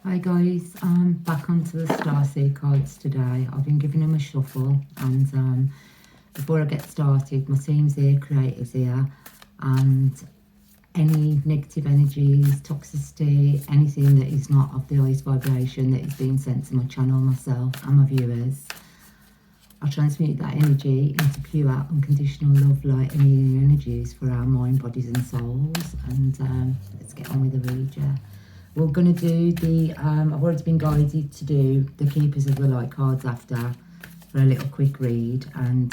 Hi guys, back onto the Starseed cards today. I've been giving them a shuffle, and before I get started, my team's here, creators here, and any negative energies, toxicity, anything that is not of the highest vibration that is being sent to my channel, myself and my viewers, I transmute that energy into pure, unconditional love, light and healing energies for our mind, bodies and souls. And let's get on with the read, yeah. We're going to do the, I've already been guided to do the Keepers of the Light cards after for a little quick read, and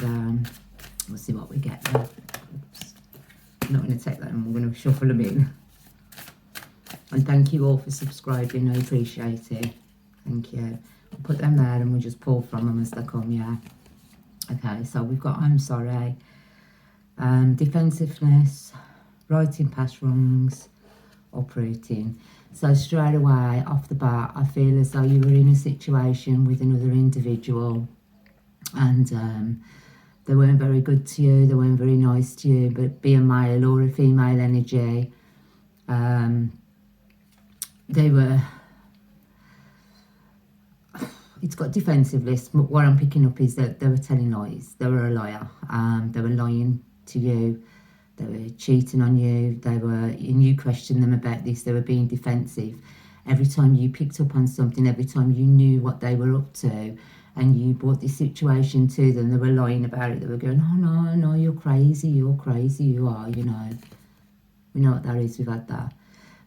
we'll see what we get there. Oops. I'm not going to take that and we're going to shuffle them in. And thank you all for subscribing, I appreciate it. Thank you. I'll put them there and we'll just pull from them as they come, yeah. Okay, so we've got I'm sorry, defensiveness, righting past wrongs, uprooting. So straight away, off the bat, I feel as though you were in a situation with another individual and they weren't very good to you, they weren't very nice to you, but be a male or a female energy, they were, it's got defensiveness, but what I'm picking up is that they were telling lies, they were a liar, they were lying to you, they were cheating on you, and you questioned them about this, they were being defensive. Every time you picked up on something, every time you knew what they were up to, and you brought this situation to them, they were lying about it, they were going, oh no, you're crazy, you are, you know. We know what that is, we've had that.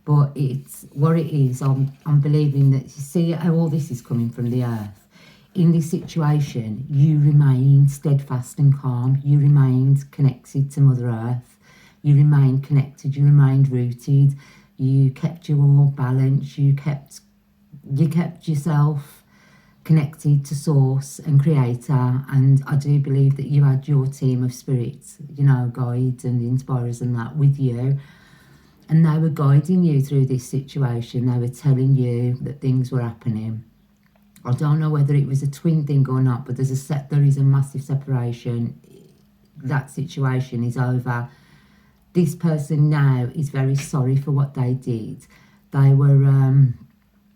But it's, what it is, I'm believing that, you see how all this is coming from the earth. In this situation, you remained steadfast and calm, you remained connected to Mother Earth, you remained connected, you remained rooted, you kept your balance, you kept yourself connected to Source and Creator. And I do believe that you had your team of spirits, you know, guides and inspirers and that with you. And they were guiding you through this situation. They were telling you that things were happening. I don't know whether it was a twin thing or not, but there is a massive separation. That situation is over. This person now is very sorry for what they did. They were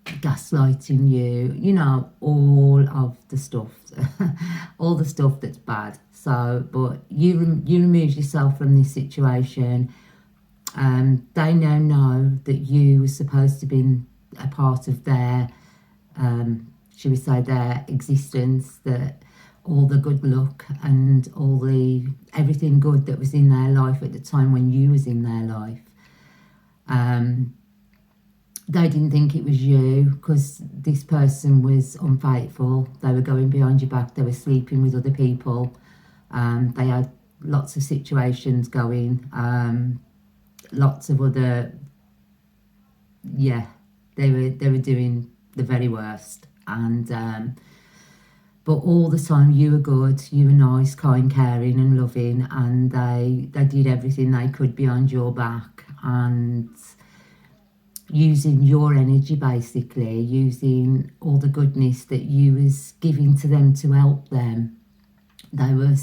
gaslighting you, you know, all of the stuff, all the stuff that's bad. So, but you removed yourself from this situation. They now know that you were supposed to be a part of their, should we say, their existence, that all the good luck and everything good that was in their life at the time when you was in their life. They didn't think it was you because this person was unfaithful. They were going behind your back. They were sleeping with other people. They had lots of situations going. Lots of other, yeah, they were doing the very worst. And but all the time you were good, you were nice, kind, caring and loving, and they did everything they could behind your back and using your energy, basically using all the goodness that you was giving to them to help them. They were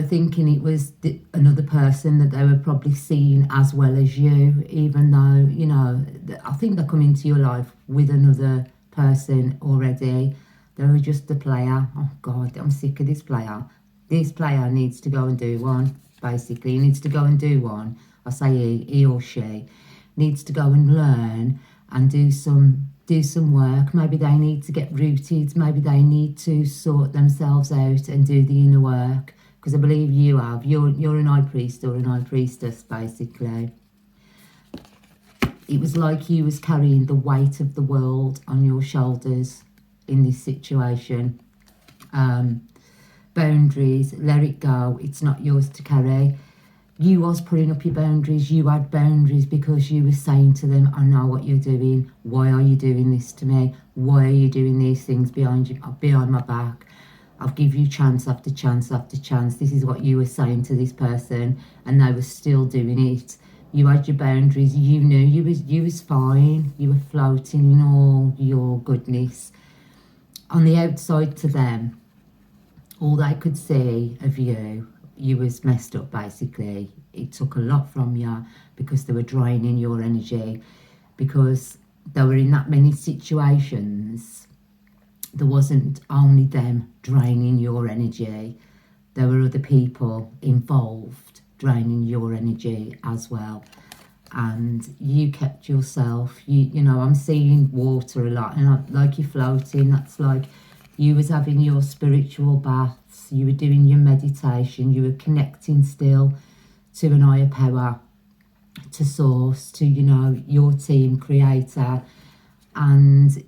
thinking it was another person that they were probably seeing as well as you, even though, you know, I think they come into your life with another person already. They were just a player. Oh God, I'm sick of this player. This player needs to go and do one, basically. He needs to go and do one. I say he or she needs to go and learn and do some work. Maybe they need to get rooted. Maybe they need to sort themselves out and do the inner work. Because I believe you have. You're an high priest or an high priestess, basically. It was like you was carrying the weight of the world on your shoulders in this situation. Boundaries, let it go. It's not yours to carry. You was putting up your boundaries. You had boundaries because you were saying to them, I know what you're doing. Why are you doing this to me? Why are you doing these things behind my back? I'll give you chance after chance after chance. This is what you were saying to this person, and they were still doing it. You had your boundaries. You knew you was fine. You were floating in all your goodness. On the outside to them, all they could see of you was messed up, basically. It took a lot from you because they were draining your energy. Because they were in that many situations. There wasn't only them draining your energy, there were other people involved draining your energy as well. And you kept yourself, you know, I'm seeing water a lot, and like you're floating. That's like you was having your spiritual baths, you were doing your meditation, you were connecting still to an higher power, to source, to, you know, your team creator, and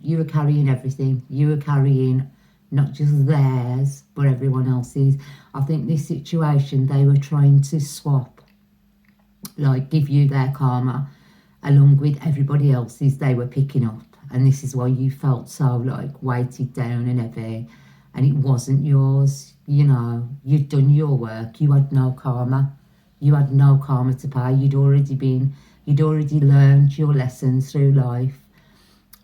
you were carrying everything. You were carrying not just theirs, but everyone else's. I think this situation, they were trying to swap, like give you their karma along with everybody else's they were picking up. And this is why you felt so like weighted down and heavy, and it wasn't yours. You know, you'd done your work, you had no karma. You had no karma to pay. You'd already learned your lessons through life.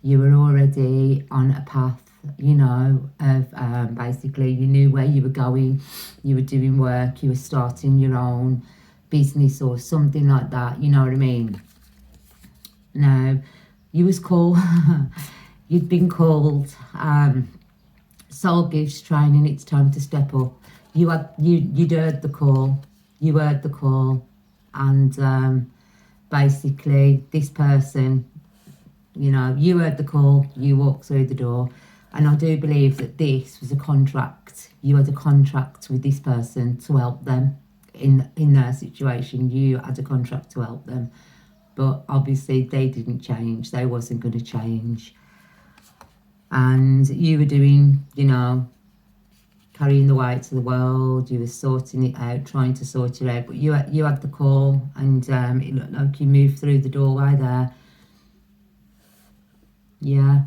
You were already on a path, you know, of basically you knew where you were going. You were doing work, you were starting your own business or something like that, you know what I mean? Now, you was called, you'd been called soul gifts training, it's time to step up. You'd heard the call. You heard the call, and basically this person, you know, you heard the call, you walked through the door, and I do believe that this was a contract. You had a contract with this person to help them in their situation. You had a contract to help them, but obviously they didn't change. They wasn't going to change, and you were doing, you know, carrying the weight to the world. You were sorting it out, trying to sort it out, but you had the call, and it looked like you moved through the doorway there. Yeah.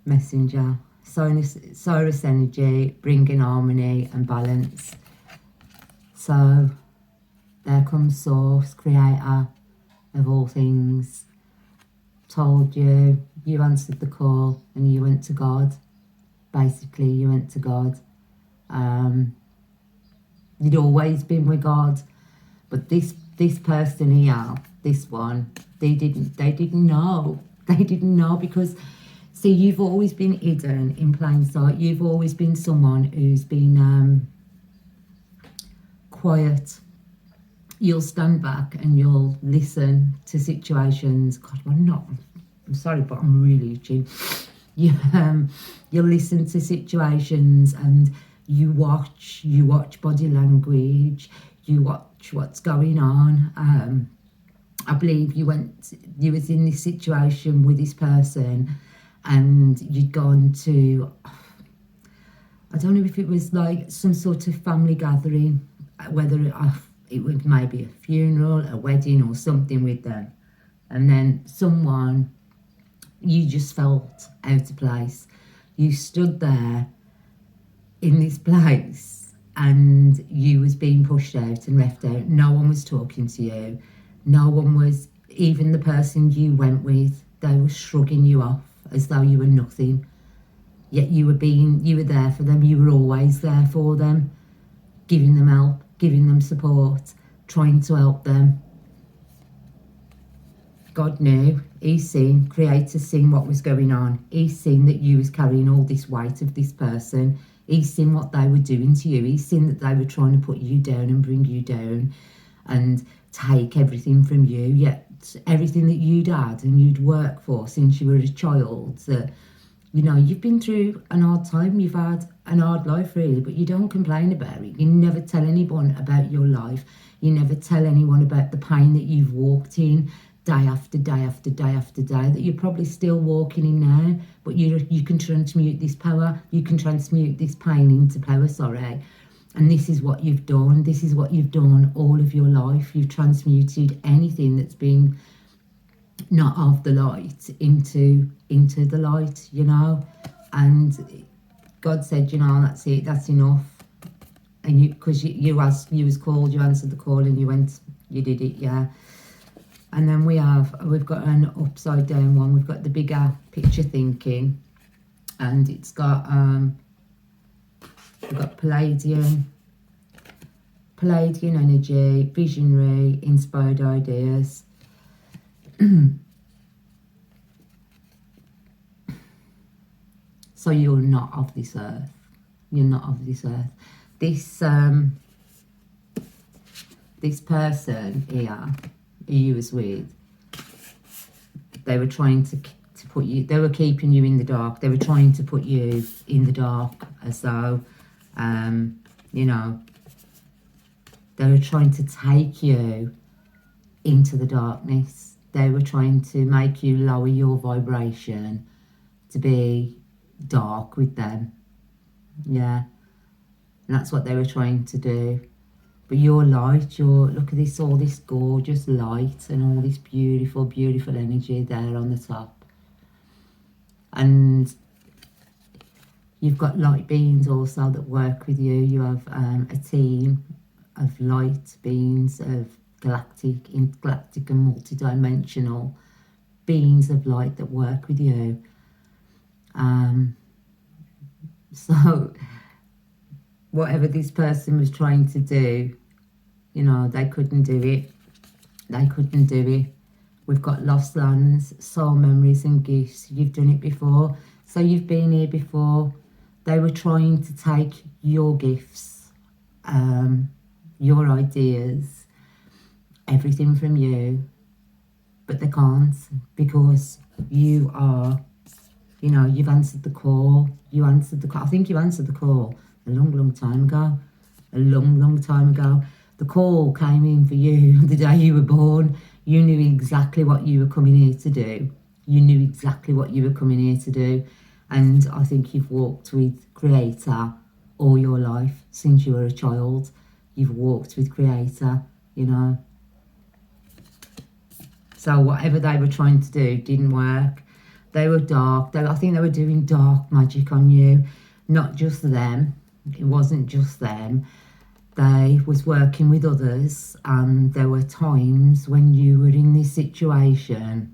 Messenger, Cyrus energy, bringing harmony and balance. So there comes source, creator of all things, told you, you answered the call, and you went to God. Basically, you went to God. You'd always been with God, but this person here, this one, they didn't know. They didn't know, because see, you've always been hidden in plain sight. You've always been someone who's been quiet. You'll stand back and you'll listen to situations. God, I'm sorry, but I'm really itching. You'll listen to situations, and you watch body language, you watch what's going on. I believe you was in this situation with this person, and you'd gone to, I don't know if it was like some sort of family gathering, whether it was maybe a funeral, a wedding or something with them, and then someone, you just felt out of place. You stood there in this place, and you was being pushed out and left out. No one was talking to you. No one was, even the person you went with, they were shrugging you off as though you were nothing. Yet you were there for them. You were always there for them, giving them help, giving them support, trying to help them. God knew. He's seen, Creator's seen what was going on. He's seen that you was carrying all this weight of this person. He's seen what they were doing to you. He's seen that they were trying to put you down and bring you down and take everything from you. Yet everything that you'd had and you'd worked for since you were a child, that, you know, you've been through an hard time, you've had an hard life really, but you don't complain about it. You never tell anyone about your life. You never tell anyone about the pain that you've walked in day after day after day after day, that you're probably still walking in now, but you can transmute this power, you can transmute this pain into power, sorry. And this is what you've done. This is what you've done all of your life. You've transmuted anything that's been not of the light into the light, you know. And God said, you know, that's it, that's enough. And you, because you was called, you answered the call, and you went, you did it, yeah. And then we've got an upside down one. We've got the bigger picture thinking, and it's got we've got Palladium, Palladian energy, visionary, inspired ideas. So you're not of this earth. You're not of this earth. This person here, who you was with, they were trying to put you, they were keeping you in the dark. They were trying to put you in the dark as though, you know, they were trying to take you into the darkness. They were trying to make you lower your vibration to be dark with them. Yeah. And that's what they were trying to do. But your light, look at this, all this gorgeous light and all this beautiful, beautiful energy there on the top. And you've got light beings also that work with you. You have a team of light beings, of galactic and multidimensional beings of light that work with you. So whatever this person was trying to do, you know, they couldn't do it. They couldn't do it. We've got lost lands, soul memories and gifts. You've done it before. So you've been here before. They were trying to take your gifts, your ideas, everything from you. But they can't, because you are, you know, you've answered the call. You answered the call. I think you answered the call a long, long time ago. A long, long time ago. The call came in for you the day you were born. You knew exactly what you were coming here to do. You knew exactly what you were coming here to do. And I think you've walked with Creator all your life since you were a child. You've walked with Creator, you know. So whatever they were trying to do didn't work. They were dark. I think they were doing dark magic on you. Not just them. It wasn't just them. They was working with others, and there were times when you were in this situation.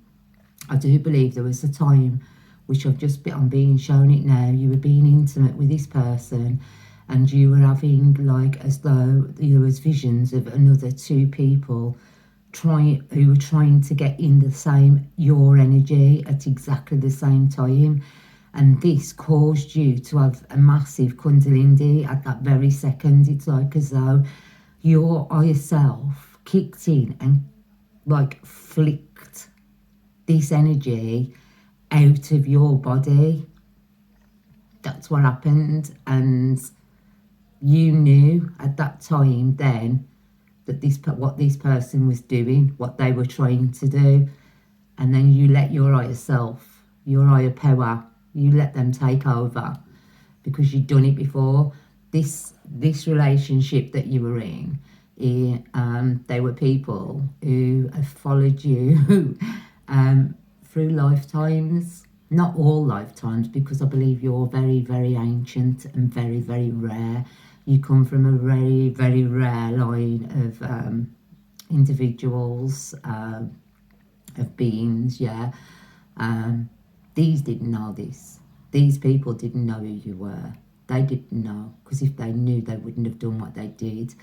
I do believe there was a time, which I'm being shown it now, you were being intimate with this person, and you were having, like, as though there was visions of another two people who were trying to get in your energy at exactly the same time. And this caused you to have a massive kundalini at that very second. It's like as though your higher self kicked in and like flicked this energy out of your body. That's what happened. And you knew at that time then that what this person was doing, what they were trying to do. And then you let your higher self, your higher power, you let them take over, because you'd done it before. This relationship that you were in, they were people who have followed you through lifetimes. Not all lifetimes, because I believe you're very, very ancient and very, very rare. You come from a very, very rare line of individuals, of beings, yeah. These didn't know this. These people didn't know who you were. They didn't know, because if they knew, they wouldn't have done what they did,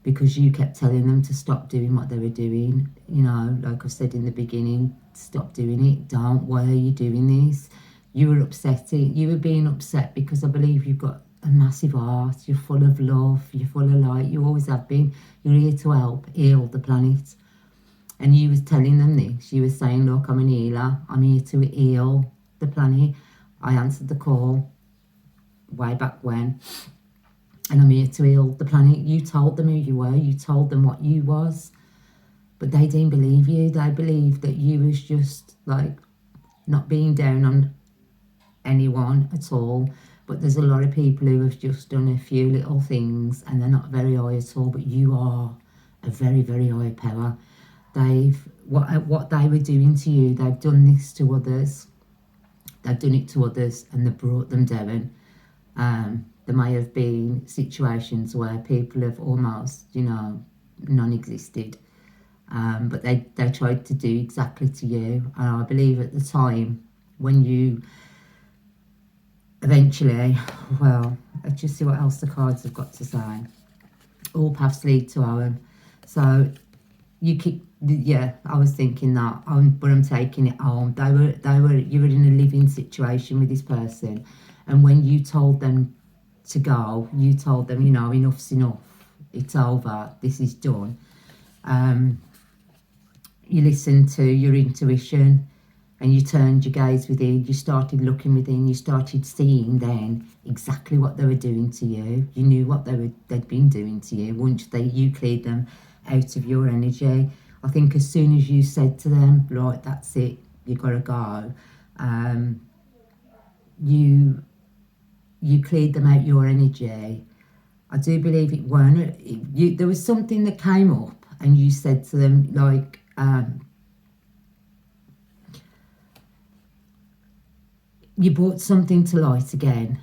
because you kept telling them to stop doing what they were doing. You know, like I said in the beginning, stop doing it. Don't. Why are you doing this? You were upsetting. You were being upset because I believe you've got a massive heart. You're full of love. You're full of light. You always have been. You're here to help heal the planet. And you was telling them this. You were saying, look, I'm an healer. I'm here to heal the planet. I answered the call way back when. And I'm here to heal the planet. You told them who you were. You told them what you was. But they didn't believe you. They believed that you was just, like, not being down on anyone at all. But there's a lot of people who have just done a few little things and they're not very high at all. But you are a very, very high power. What they were doing to you, they've done this to others. They've done it to others and they've brought them down. There may have been situations where people have almost, you know, non-existed. But they tried to do exactly to you. And I believe at the time when you eventually, well, let's just see what else the cards have got to say. All paths lead to home. So you keep, yeah, I was thinking that, but I'm taking it home. You were in a living situation with this person, and when you told them to go, you told them, enough's enough. It's over. This is done. You listened to your intuition, and you turned your gaze within. You started looking within. You started seeing then exactly what they were doing to you. You knew what they'd been doing to you. Once you cleared them out of your energy, I think as soon as you said to them, right, that's it, you gotta go. You cleared them out your energy. I do believe it weren't. There was something that came up, and you said to them, like, you brought something to light again,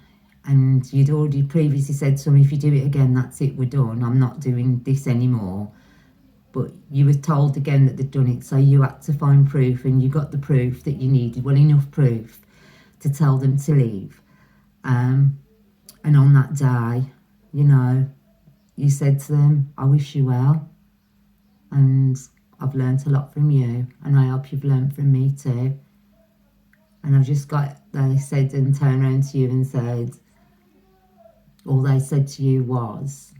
and you'd already previously said to them, if you do it again, that's it, we're done. I'm not doing this anymore. But you were told again that they'd done it, so you had to find proof, and you got the proof that you needed, well, enough proof to tell them to leave. And on that day, you said to them, I wish you well, and I've learnt a lot from you, and I hope you've learnt from me too. And I've just they said and turned around to you and said, all they said to you was,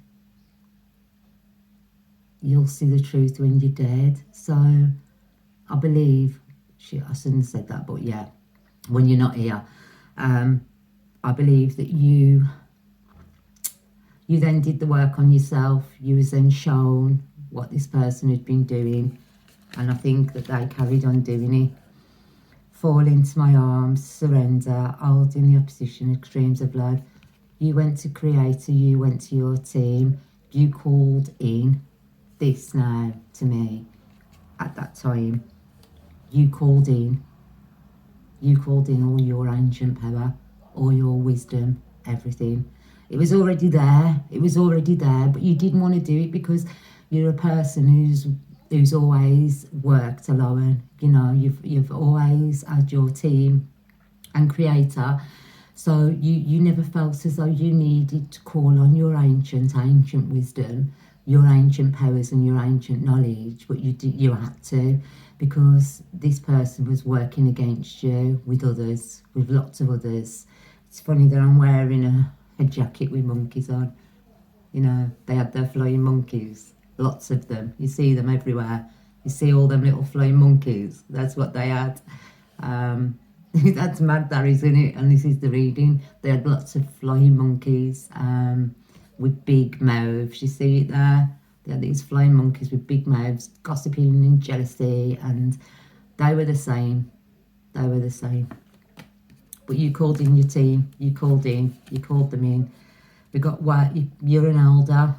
you'll see the truth when you're dead. So I believe, I shouldn't have said that, but yeah, when you're not here, I believe that you then did the work on yourself. You was then shown what this person had been doing, and I think that they carried on doing it. Fall into my arms, surrender, hold in the opposition, extremes of love. You went to Creator, you went to your team, you called in this now to me at that time. You called in all your ancient power, all your wisdom, everything. It was already there, but you didn't want to do it because you're a person who's always worked alone. You've always had your team and Creator, so you never felt as though you needed to call on your ancient wisdom, your ancient powers and your ancient knowledge, but you had to, because this person was working against you with others, with lots of others. It's funny that I'm wearing a jacket with monkeys on. They had their flying monkeys. Lots of them. You see them everywhere. You see all them little flying monkeys. That's what they had. That's mad, that, isn't it? And this is the reading. They had lots of flying monkeys with big mouths. You see it there? They had these flying monkeys with big mouths, gossiping and jealousy, and they were the same. They were the same. But you called in your team. You called them in. We got, you're an elder.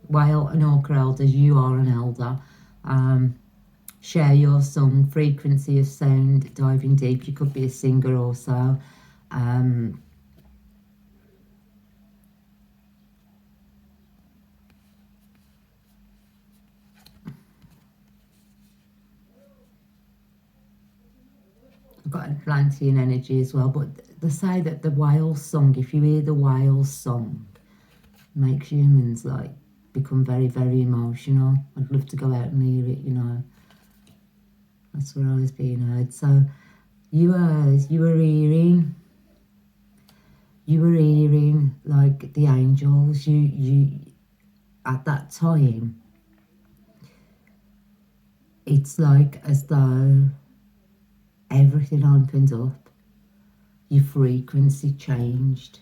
Whale and orca elders, you are an elder. Share your song, frequency of sound, diving deep. You could be a singer also. I've got Atlantean energy as well, but they say that the whale song, if you hear the whale song, makes humans become very, very emotional. I'd love to go out and hear it, That's where I was being heard. So you were hearing like the angels. You at that time, it's like as though everything opened up. Your frequency changed.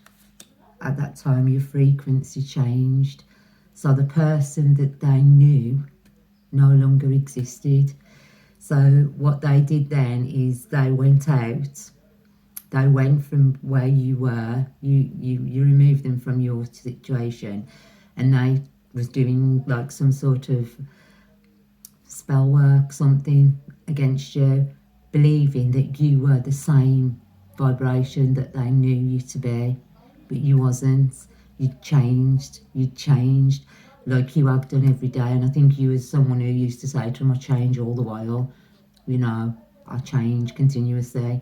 At that time, your frequency changed. So the person that they knew no longer existed. So what they did then is they went out. They went from where you were. You removed them from your situation, and they was doing like some sort of spell work, something against you, believing that you were the same vibration that they knew you to be, but you wasn't. You'd changed like you have done every day. And I think you as someone who used to say to them, I change all the while, I change continuously.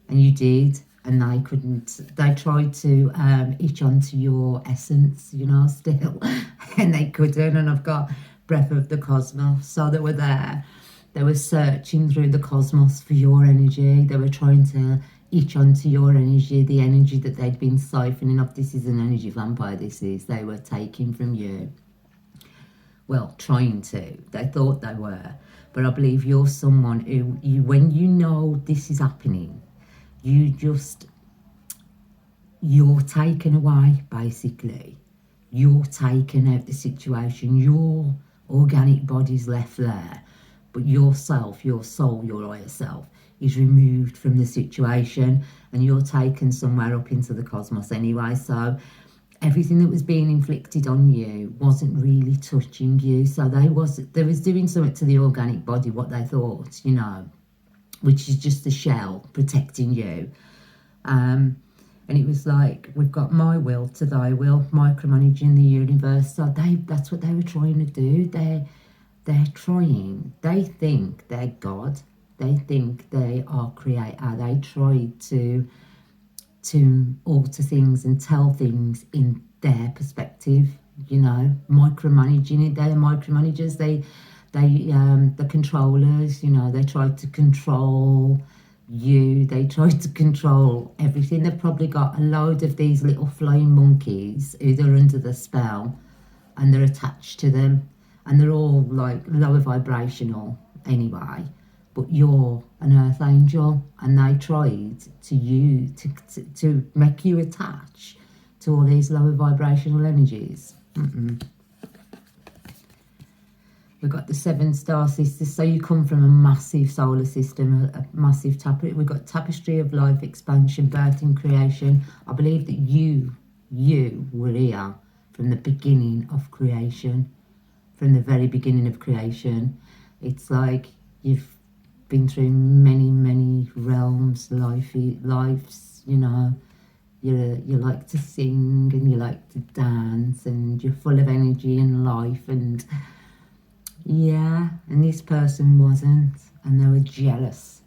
And you did, and they couldn't. They tried to itch onto your essence, you know, still, and they couldn't. And I've got breath of the cosmos, so they were there. They were searching through the cosmos for your energy. They were trying to itch onto your energy, the energy that they'd been siphoning off. This is an energy vampire, this is. They were taking from you. Well, trying to. They thought they were. But I believe you're someone who, when you know this is happening, you're taken away, basically. You're taken out the situation. Your organic body's left there. But yourself, your soul, your higher self is removed from the situation, and you're taken somewhere up into the cosmos anyway. So everything that was being inflicted on you wasn't really touching you. So they was doing something to the organic body, what they thought, you know, which is just a shell protecting you. And it was like, we've got my will to thy will, micromanaging the universe. So that's what they were trying to do. They're trying. They think they're God. They think they are creator. They try to alter things and tell things in their perspective, you know, micromanaging it. They're micromanagers. The controllers, you know, they tried to control you. They tried to control everything. They've probably got a load of these little flying monkeys who they're under the spell, and they're attached to them, and they're all like lower vibrational anyway. But you're an earth angel, and they tried to make you attach to all these lower vibrational energies. We've got the 7 star sisters, so you come from a massive solar system, a massive tapestry. We've got tapestry of life, expansion, birth and creation. I believe that you were here from the beginning of creation, from the very beginning of creation. It's like you've been through many realms, lives, you know. You like to sing and you like to dance, and you're full of energy and life, and yeah, and this person wasn't, and they were jealous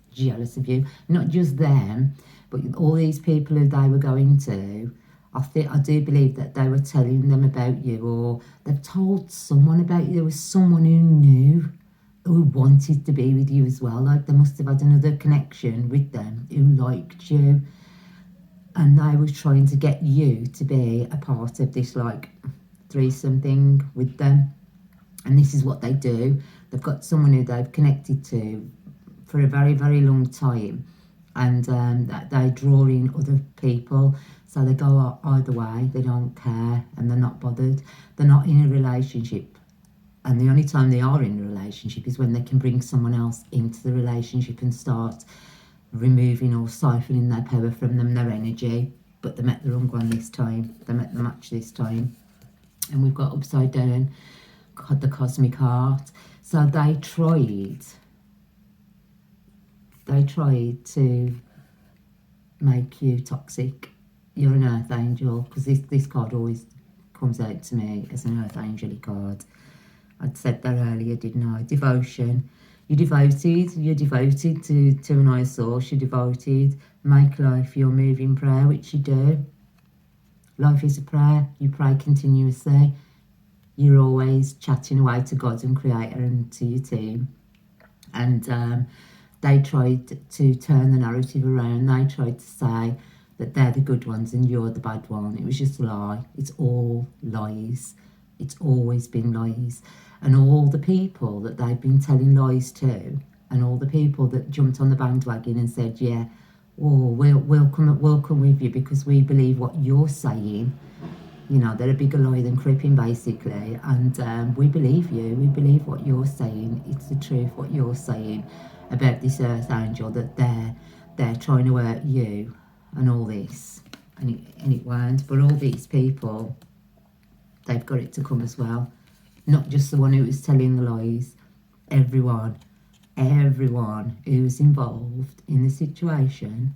of you. Not just them, but all these people who they were going to. I do believe that they were telling them about you, or they've told someone about you. There was someone who knew, who wanted to be with you as well. Like, they must have had another connection with them who liked you, and they were trying to get you to be a part of this like threesome thing with them. And this is what they do. They've got someone who they've connected to for a very long time, and that they draw in other people. So they go either way. They don't care, and they're not bothered. They're not in a relationship, and the only time they are in a relationship is when they can bring someone else into the relationship and start removing or siphoning their power from them, their energy. But they met the wrong one this time. They met the match this time. And we've got upside down the cosmic heart. So they tried to make you toxic. You're an earth angel, because this card always comes out to me as an earth angel card. I'd said that earlier, didn't I? Devotion. You're devoted to an higher source. You're devoted. Make life your moving prayer, which you do. Life is a prayer. You pray continuously. You're always chatting away to God and Creator and to your team. And they tried to turn the narrative around. They tried to say that they're the good ones and you're the bad one. It was just a lie. It's all lies. It's always been lies. And all the people that they've been telling lies to, and all the people that jumped on the bandwagon and said, yeah, we'll come with you because we believe what you're saying. You know, they're a bigger lie than creeping, basically. And we believe you. We believe what you're saying. It's the truth, what you're saying about this earth angel, that they're trying to hurt you and all this. And it weren't. But all these people, they've got it to come as well. Not just the one who was telling the lies. Everyone who's involved in the situation,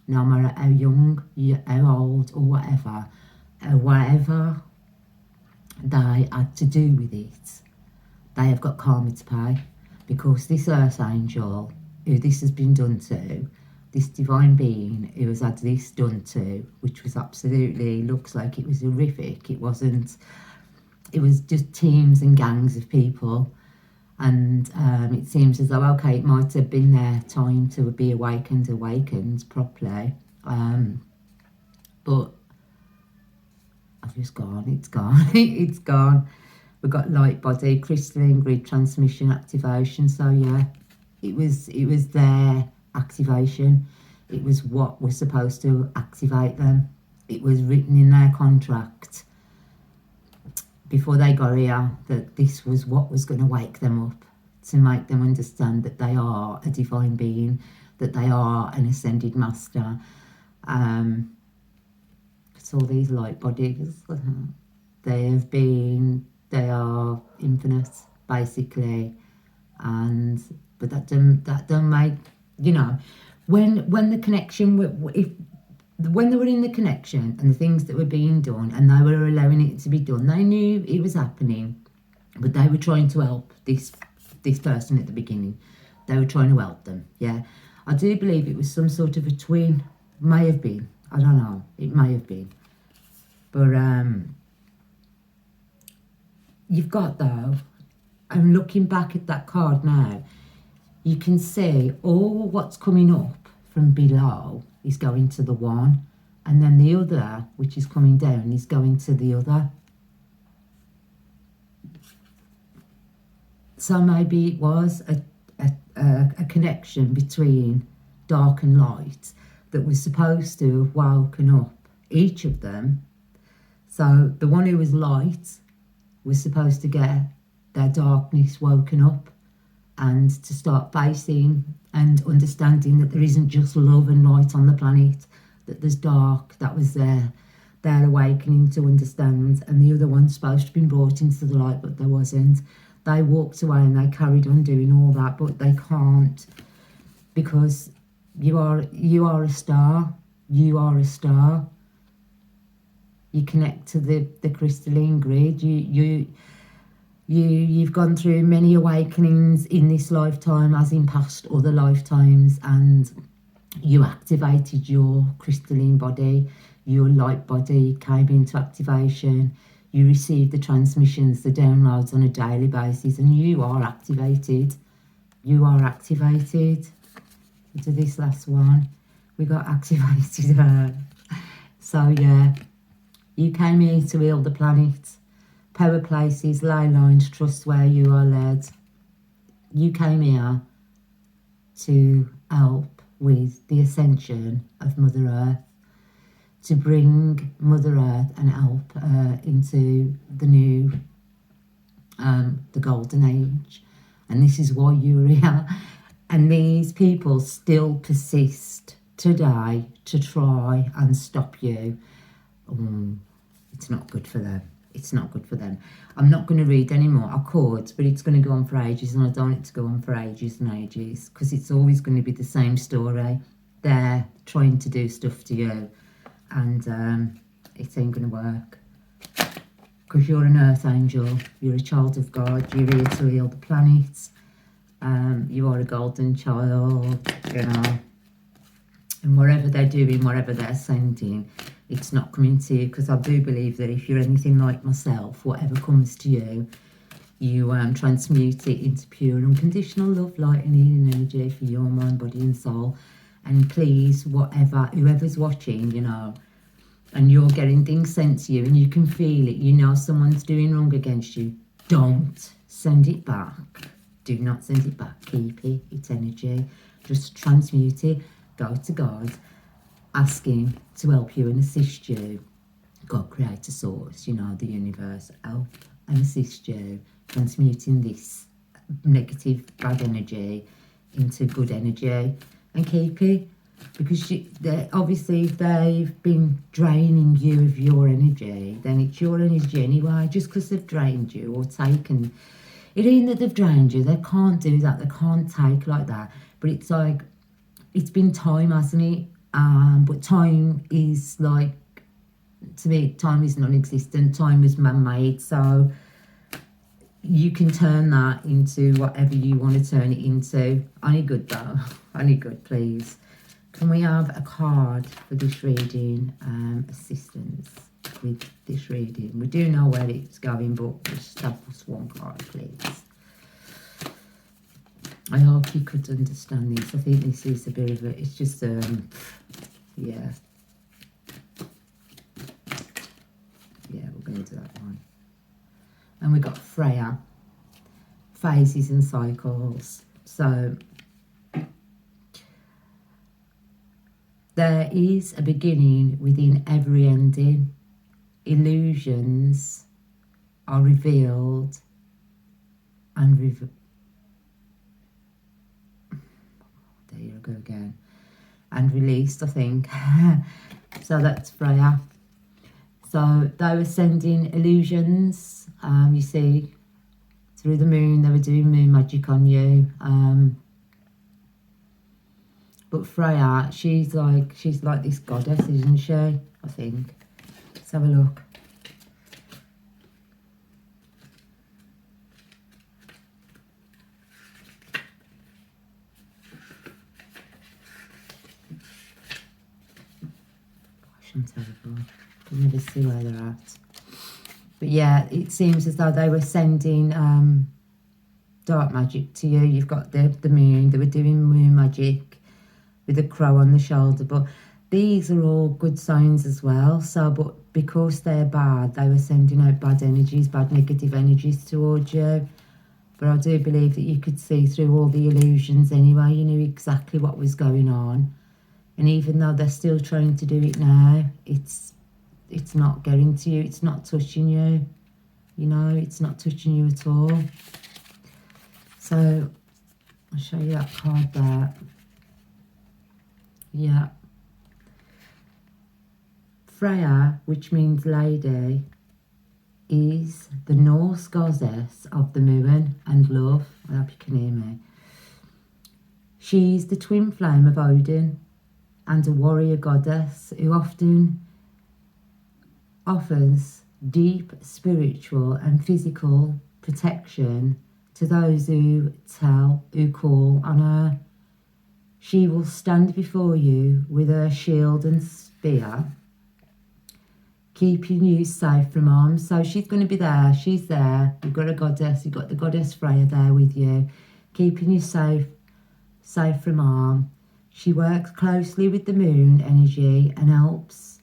no matter how young, how old, or whatever they had to do with it, they have got karma to pay. Because this earth angel, who this has been done to, this divine being who has had this done to, which was absolutely, looks like it was horrific. It wasn't, it was just teams and gangs of people. And it seems as though, okay, it might have been their time to be awakened properly. But I've just gone, it's gone, it's gone. We've got light body, crystalline grid transmission activation. So yeah, it was their activation. It was what was supposed to activate them. It was written in their contract before they got here that this was what was going to wake them up, to make them understand that they are a divine being, that they are an ascended master. It's all these light bodies. They are infinite, basically, but that don't make, you know, when the connection, when they were in the connection and the things that were being done and they were allowing it to be done, they knew it was happening, but they were trying to help this person at the beginning. They were trying to help them. Yeah, I do believe it was some sort of a twin. May have been. I don't know. It may have been. But you've got, though, I'm looking back at that card now, you can see all what's coming up from below is going to the one, and then the other, which is coming down, is going to the other. So maybe it was a connection between dark and light that was supposed to have woken up each of them. So the one who was light was supposed to get their darkness woken up and to start facing and understanding that there isn't just love and light on the planet, that there's dark. That was their awakening to understand. And the other one's supposed to have been brought into the light, but there wasn't. They walked away and they carried on doing all that, but they can't, because you are a star. You are a star. You connect to the crystalline grid. You've gone through many awakenings in this lifetime, as in past other lifetimes, and you activated your crystalline body. Your light body came into activation. You receive the transmissions, the downloads on a daily basis, and you are activated. You are activated. To this last one, we got activated. So yeah, you came here to heal the planet. Power places, ley lines, trust where you are led. You came here to help with the ascension of Mother Earth, to bring Mother Earth and help into the new, the golden age. And this is why you're here. And these people still persist today to try and stop you. It's not good for them. It's not good for them. I'm not going to read any more. I could, but it's going to go on for ages, and I don't want it to go on for ages and ages, because it's always going to be the same story. They're trying to do stuff to you, and it ain't going to work. Because you're an earth angel. You're a child of God. You're here to heal the planet. You are a golden child, you know. And whatever they're doing, whatever they're sending, it's not coming to you, because I do believe that if you're anything like myself, whatever comes to you, you transmute it into pure and unconditional love, light and healing energy for your mind, body and soul. And please, whoever's watching, you know, and you're getting things sent to you and you can feel it, you know someone's doing wrong against you, don't send it back. Do not send it back. Keep it. It's energy. Just transmute it. Go to God. Ask Him to help you and assist you. God, Creator, Source, you know, the universe, help and assist you transmuting this negative, bad energy into good energy, and keep it. Because obviously, if they've been draining you of your energy, then it's your energy anyway. Just because they've drained you or taken, it ain't that they've drained you. They can't do that. They can't take like that. But it's like, it's been time, hasn't it? But time is like, to me, time is non-existent. Time is man-made. So you can turn that into whatever you want to turn it into. Only good, though. Only good, please. Can we have a card for this reading? Assistance with this reading. We do know where it's going, but just have us one card, please. I hope you could understand this. I think this is a bit of a, it's just, yeah. Yeah, we're going to do that one. And we've got Freya, phases and cycles. So, there is a beginning within every ending. Illusions are revealed and there you go again. And released, I think. So that's Freya. So they were sending illusions, you see, through the moon. They were doing moon magic on you. But Freya, she's like this goddess, isn't she? I think. Let's have a look. Gosh, I'm terrible. I can never see where they're at. But yeah, it seems as though they were sending dark magic to you. You've got the moon. They were doing moon magic with a crow on the shoulder. But these are all good signs as well. So, but because they're bad, they were sending out bad energies, bad negative energies towards you. But I do believe that you could see through all the illusions anyway. You knew exactly what was going on. And even though they're still trying to do it now, it's not getting to you. It's not touching you. You know, it's not touching you at all. So, I'll show you that card there. Yeah. Freya, which means lady, is the Norse goddess of the moon and love. I hope you can hear me. She's the twin flame of Odin and a warrior goddess who often offers deep spiritual and physical protection to those who call on her. She will stand before you with her shield and spear, keeping you safe from harm. So she's going to be there. She's there. You've got a goddess. You've got the goddess Freya there with you, keeping you safe from harm. She works closely with the moon energy and helps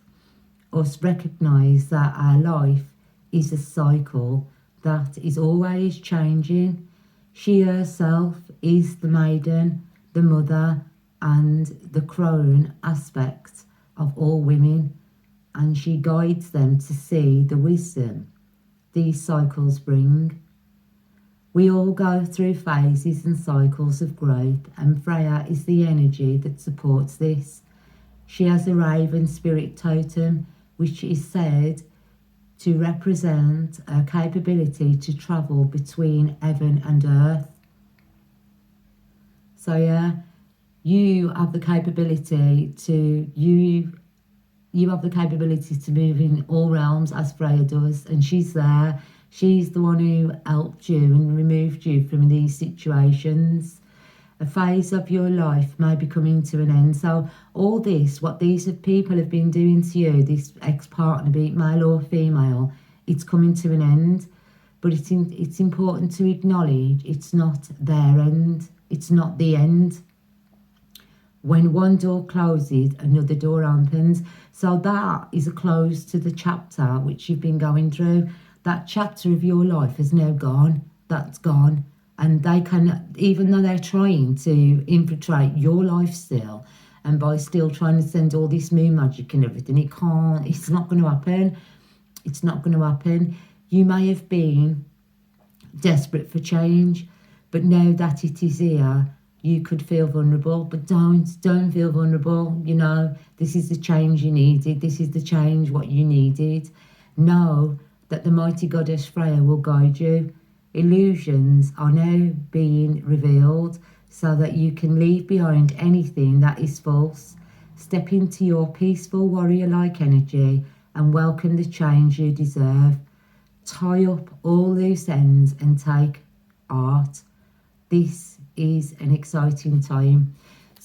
us recognise that our life is a cycle that is always changing. She herself is the maiden, the mother, and the crone aspect of all women, and she guides them to see the wisdom these cycles bring. We all go through phases and cycles of growth, and Freya is the energy that supports this. She has a raven spirit totem, which is said to represent her capability to travel between heaven and earth. So yeah, you have the capability to move in all realms as Freya does, and she's there. She's the one who helped you and removed you from these situations. A phase of your life may be coming to an end. So all this, what these people have been doing to you, this ex-partner, be it male or female, it's coming to an end. But it's important to acknowledge it's not their end. It's not the end. When one door closes, another door opens. So that is a close to the chapter which you've been going through. That chapter of your life has now gone. That's gone. And they can, even though they're trying to infiltrate your life still, and by still trying to send all this moon magic and everything, it's not going to happen. It's not going to happen. You may have been desperate for change, but now that it is here, you could feel vulnerable, but don't feel vulnerable. You know, this is the change you needed. This is the change what you needed. Know that the mighty goddess Freya will guide you. Illusions are now being revealed so that you can leave behind anything that is false. Step into your peaceful warrior-like energy and welcome the change you deserve. Tie up all loose ends and take art. This is an exciting time.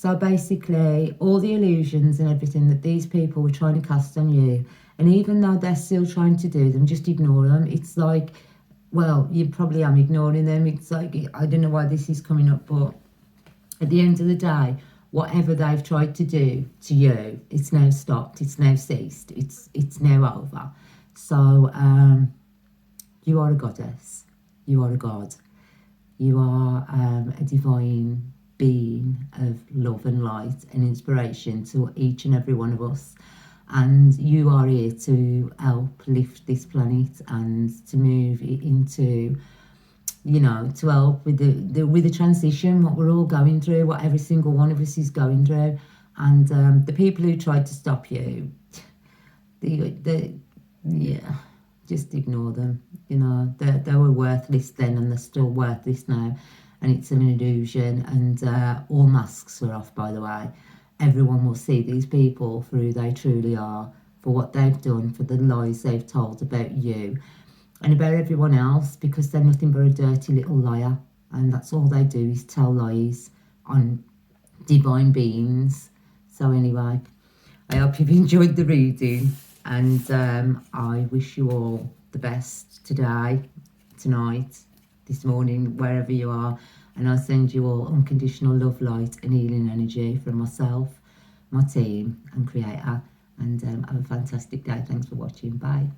So basically, all the illusions and everything that these people were trying to cast on you, and even though they're still trying to do them, just ignore them. It's like, well, you probably am ignoring them. It's like, I don't know why this is coming up, but at the end of the day, whatever they've tried to do to you, it's now stopped, it's now ceased, it's now over. So you are a goddess, you are a god, you are a divine being of love and light and inspiration to each and every one of us. And you are here to help lift this planet and to move it into, you know, to help with the transition, what we're all going through, what every single one of us is going through. And the people who tried to stop you, yeah, just ignore them. You know, they were worthless then, and they're still worthless now, and it's an illusion. And all masks are off, by the way. Everyone will see these people for who they truly are, for what they've done, for the lies they've told about you and about everyone else, because they're nothing but a dirty little liar, and that's all they do is tell lies on divine beings. So anyway, I hope you've enjoyed the reading, and I wish you all the best today, tonight, this morning, wherever you are, and I send you all unconditional love, light and healing energy from myself, my team and creator, and have a fantastic day. Thanks for watching. Bye.